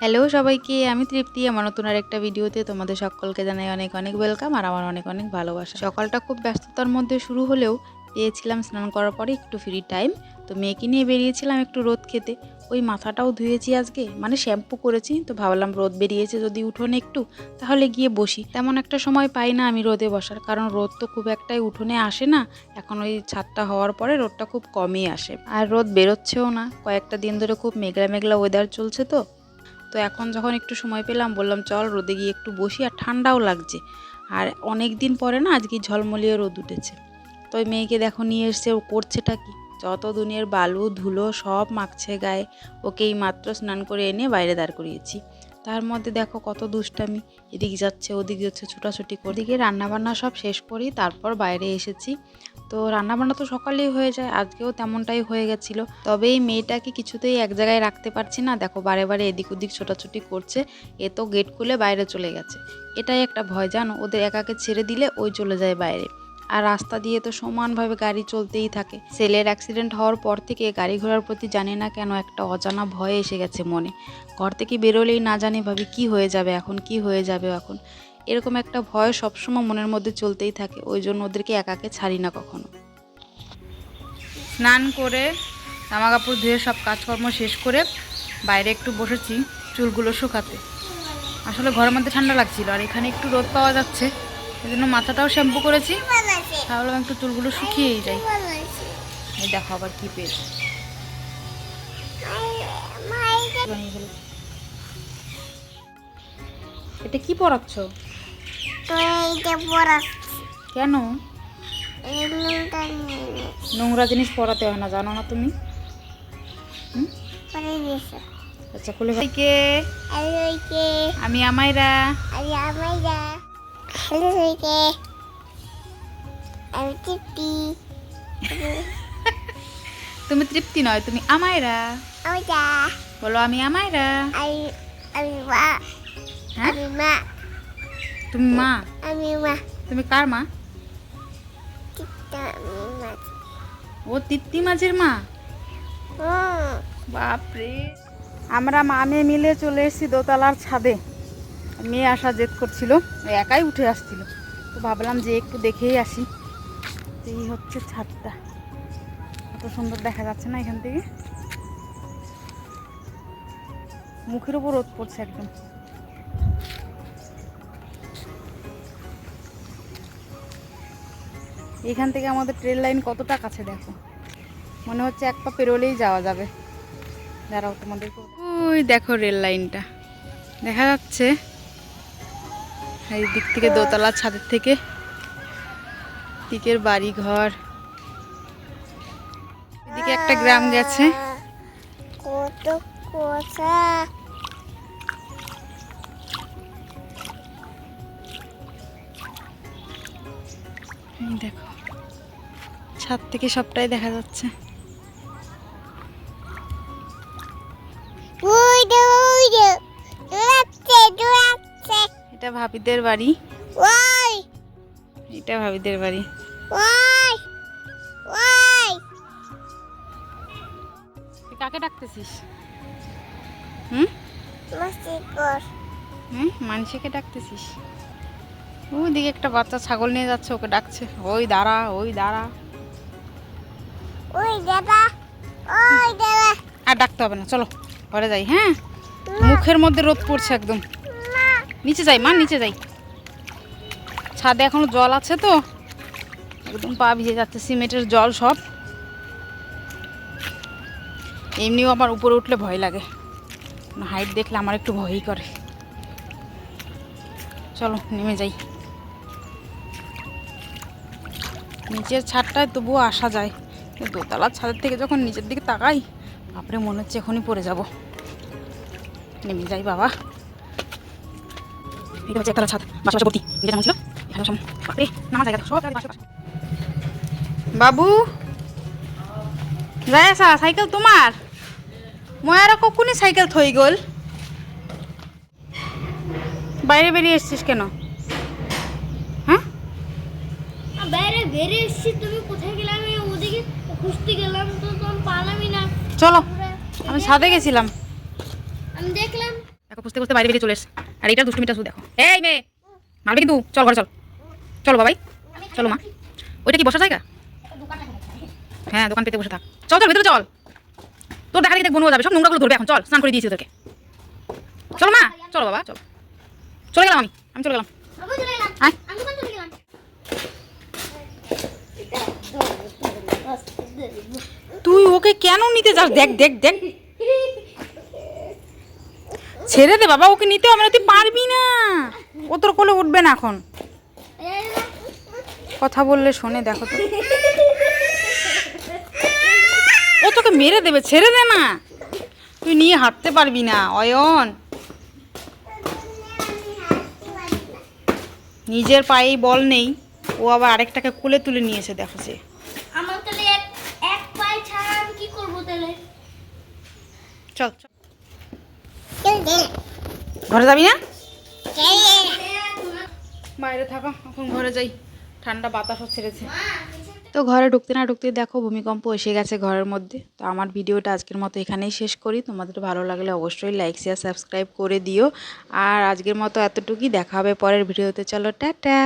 Hello সবাইকে, আমি তৃপ্তি। আমার নতুন আরেকটা ভিডিওতে তোমাদের সকলকে জানাই অনেক অনেক ওয়েলকাম আর আমার অনেক অনেক ভালোবাসা। সকালটা খুব ব্যস্ততার মধ্যে শুরু হলেও পেয়েছিলাম স্নান করার পরে একটু ফ্রি টাইম, তো মেয়েকে নিয়ে বেরিয়েছিলাম একটু রোদ খেতে। ওই মাথাটাও ধুয়েছি আজকে, মানে শ্যাম্পু করেছি, তো ভাবলাম রোদ বেরিয়েছে যদি উঠোনে একটু, তাহলে গিয়ে বসি। তেমন একটা সময় পাই না আমি রোদে বসার, কারণ রোদ তো খুব একটাই উঠোনে আসে না। এখন ওই ছাদটা হওয়ার পরে রোদটা খুব কমই আসে, আর রোদ বেরোচ্ছেও না। কয়েকটা দিন ধরে খুব মেঘলা মেঘলা ওয়েদার চলছে, তো এখন যখন একটু সময় পেলাম বললাম চল রোদে গিয়ে একটু বসি, আর ঠান্ডাও লাগছে। আর অনেক দিন পরে না আজকে ঝলমলিয়ে রোদ উঠেছে। তো ওই মেয়েকে দেখো নিয়ে এসছে, ও করছেটা কি, যত দুনিয়ার বালু ধুলো সব মাখছে গায়ে। ওকেই মাত্র স্নান করে এনে বাইরে দাঁড় করিয়েছি, তার মধ্যে দেখো কত দুষ্টামি, এদিক যাচ্ছে ওদিক যাচ্ছে, ছোটাছুটি করে। ওদিকে রান্নাবান্না সব শেষ করি তারপর বাইরে এসেছি। তো রান্নাবান্না তো সকালেই হয়ে যায়, আজকেও তেমনটাই হয়ে গেছিলো। তবে এই মেয়েটাকে কিছুতেই এক জায়গায় রাখতে পারছি না, দেখো বারে বারে এদিক ওদিক ছোটাছুটি করছে। এ তো গেট খুলে বাইরে চলে গেছে, এটাই একটা ভয় জানো, ওদের একাকে ছেড়ে দিলে ওই চলে যায় বাইরে। আর রাস্তা দিয়ে তো সমানভাবে গাড়ি চলতেই থাকে। ছেলের অ্যাক্সিডেন্ট হওয়ার পর থেকে গাড়ি ঘোড়ার প্রতি জানি না কেন একটা অজানা ভয় এসে গেছে মনে। ঘর থেকে বেরোলেই না জানি ভাবি কি হয়ে যাবে এখন, কি হয়ে যাবে এখন, এরকম একটা ভয় সবসময় মনের মধ্যে চলতেই থাকে। ওই জন্য ওদেরকে একাকে ছাড়ি না কখনো। স্নান করে জামা কাপড় ধুয়ে সব কাজকর্ম শেষ করে বাইরে একটু বসেছি চুলগুলো শুকাতে। আসলে ঘরের মধ্যে ঠান্ডা লাগছিল, আর এখানে একটু রোদ পাওয়া যাচ্ছে, এই জন্য মাথাটাও শ্যাম্পু করেছি। ভাবলাম একটু চুলগুলো শুকিয়েই যাই। এই দেখো আবার কি পেয়েছে, এটা কি পড়াচ্ছ? কেন? নোংরা জিনিস পড়াতে হয় না, জানো না তুমি? আচ্ছা খুলে কে? আমি আমাইরা। তুমি তৃপ্তি নয়, তুমি আমাইরা বলো। আমি আমাইরা। হ্যাঁ তুমি মা? তুমি কার মা? ও তৃপ্তি মাঝের মা। বাপরে, আমরা মা মেয়ে মিলে চলে এসেছি দোতলার ছাদে। মেয়ে আসা জেদ করছিল, একাই উঠে আসছিল, তো ভাবলাম যে একটু দেখেই আসি। এই হচ্ছে ছাদটা, কত সুন্দর দেখা যাচ্ছে না এখান থেকে। মুখের উপর রোদ পড়ছে একদম। এখান থেকে আমাদের ট্রেন লাইন কতটা কাছে দেখো, মনে হচ্ছে এক পা পেরোলেই যাওয়া যাবে। দাঁড়াও তোমাদের, ওই দেখো রেল লাইনটা দেখা যাচ্ছে এই দিক থেকে, দোতলা ছাদের থেকে দিকের বাড়ি ঘর। এদিকে একটা গ্রাম গেছে। দেখো ছাদ থেকে সবটাই দেখা যাচ্ছে। এটা ভাবিদের বাড়ি, এটা ভাবিদের বাড়ি। তুই কাকে ডাকতেছিস? মানসিকে ডাকতেছিস? ওইদিকে একটা বাচ্চা ছাগল নিয়ে যাচ্ছে, ওকে ডাকছে, ওই দাঁড়া ওই দাঁড়া। আর ডাকতে হবে না, চলো ঘরে যাই। হ্যাঁ, মুখের মধ্যে রোদ পড়ছে একদম। নিচে যাই মা, নিচে যাই। ছাদে এখনো জল আছে তো একদম পা ভিজে যাচ্ছে, সিমেন্টের জল সব। এমনিও আমার উপরে উঠলে ভয় লাগে, হাইট দেখলে আমার একটু ভয়ই করে। চলো নেমে যাই। নিচের ছাদটায় তবুও আসা যায়, দোতলার ছাদের থেকে যখন নিচের দিকে তাকাই, বাপরে মনে হচ্ছে এখনই পড়ে যাব। নেমে যাই বাবা। এটা হচ্ছে একতলা ছাদ, বাসা ভর্তি, যেমন ছিল বাপরে নামা জায়গা সব। বাবু যাই আসা, সাইকেল তোমার? ময়ারা কখনই সাইকেল থই গল। বাইরে বেরিয়ে এসছিস কেন? হ্যাঁ বাইরে বেরিয়ে এসছি, তুমি কোথায় গেলে? আমি ওদিকে খুঁজতে গেলাম তো পালামই না। চলো, আমি ছাদে গেছিলাম, আমি দেখলাম। দেখো পুষতে পুষতে বাইরে বেরিয়ে চলে এসে, আর এইটা দুষ্টুমিটা শুধু দেখো। এই মেয়ে মারবে কিন্তু, চল ঘরে চল, চলো বাবাই, চলো মা। ওইটা কি বসার জায়গা? হ্যাঁ দোকান পেতে বসে থাক, চল চল ভেতরে চল, তোর দেখা দেখি বনু যাবে, সব নোংরাগুলো ধরবে এখন, চল স্নান করে দিয়েছি ওদেরকে, চলো মা, চলো বাবা চলো, চলে গেলাম আমি চলে গেলাম। আয় তুই ওকে কেন নিতে যাস? দেখ দেখ দেখ, ছেড়ে দে বাবা, ওকে নিতে হবে না, তুই পারবি না, ও তোর কোলে উঠবে না এখন, কথা বললে শোনে, দেখো তো ও তোকে মেরে দেবে, ছেড়ে দে না, তুই নিয়ে হাঁটতে পারবি না অয়ন, নিজের পায়েই বল নেই, ও আবার আরেকটাকে কোলে তুলে নিয়েছে, দেখো সে। আমার তাহলে এক পায়ে ছাড়া আমি কি করব তাহলে? চল চল ঘরে যাবি না? বাইরে থাকো, এখন ঘরে যাই, ঠান্ডা বাতাসও ছেড়েছে। তো ঘরে ঢুকতে না ঢুকতে দেখো ভূমিকম্প এসে গেছে ঘরের মধ্যে। তো আমার ভিডিওটা আজকের মতো এখানেই শেষ করি। তোমাদের ভালো লাগলে অবশ্যই লাইক শেয়ার সাবস্ক্রাইব করে দিও। আর আজকের মতো এতটুকুই, দেখা হবে পরের ভিডিওতে। চলো টাটা।